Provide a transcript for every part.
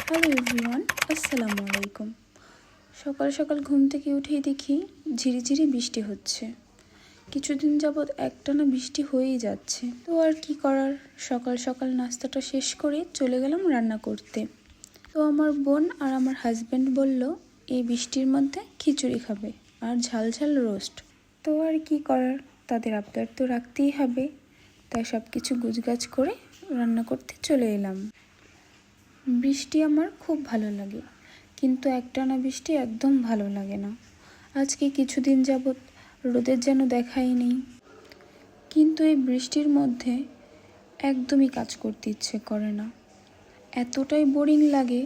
Hello everyone, আসসালামু আলাইকুম। সকাল সকাল ঘুম থেকে উঠেই দেখি ঝিরিঝিরি বৃষ্টি হচ্ছে। কিছুদিন যাবৎ একটানা বৃষ্টি হয়েই যাচ্ছে। তো আর কি করার, সকাল সকাল নাস্তাটা শেষ করে চলে গেলাম রান্না করতে। তো আমার বোন আর আমার হাজব্যান্ড বলল এই বৃষ্টির মধ্যে খিচুড়ি খাবে আর ঝাল ঝাল রোস্ট। তো আর কি করার, তাদের আবদার তো রাখতেই হবে। তাই সব কিছু গুছগাছ করে রান্না করতে চলে এলাম। বৃষ্টি আমার খুব ভালো লাগে, কিন্তু একটানা বৃষ্টি একদম ভালো লাগে না। আজকে কিছুদিন যাবৎ রোদের যেন দেখাই নেই, কিন্তু এই বৃষ্টির মধ্যে একদমই কাজ করতে ইচ্ছে করে না। এতটাই বোরিং লাগে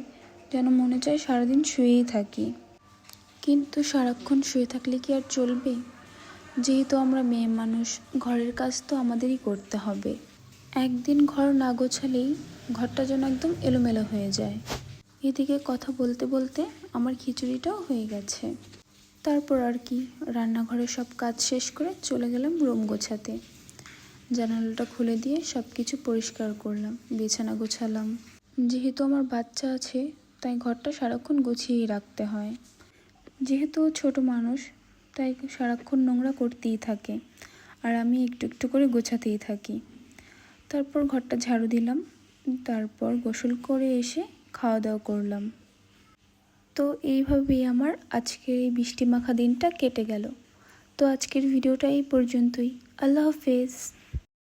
যেন মনে চায় সারাদিন শুয়েই থাকি। কিন্তু সারাক্ষণ শুয়ে থাকলে কি আর চলবে? যেহেতু আমরা মেয়ে মানুষ, ঘরের কাজ তো আমাদেরই করতে হবে। একদিন ঘর না গোছালেই ঘরটা যেন একদম এলোমেলো হয়ে যায়। এদিকে কথা বলতে বলতে আমার খিচুড়িটাও হয়ে গেছে। তারপর আর কি, রান্নাঘরে সব কাজ শেষ করে চলে গেলাম রুম গোছাতে। জানালাটা খুলে দিয়ে সব কিছু পরিষ্কার করলাম, বিছানা গোছালাম। যেহেতু আমার বাচ্চা আছে, তাই ঘরটা সারাক্ষণ গুছিয়েই রাখতে হয়। যেহেতু ছোট মানুষ, তাই সারাক্ষণ নোংরা করতেই থাকে, আর আমি একটু একটু করে গোছাতেই থাকি। তারপর ঘরটা ঝাড়ু দিলাম, তারপর গোসল করে এসে খাওয়া দাওয়া করলাম। তো এইভাবেই আমার আজকের এই বৃষ্টি মাখা দিনটা কেটে গেল। তো আজকের ভিডিওটা এই পর্যন্তই। আল্লাহ হাফেজ।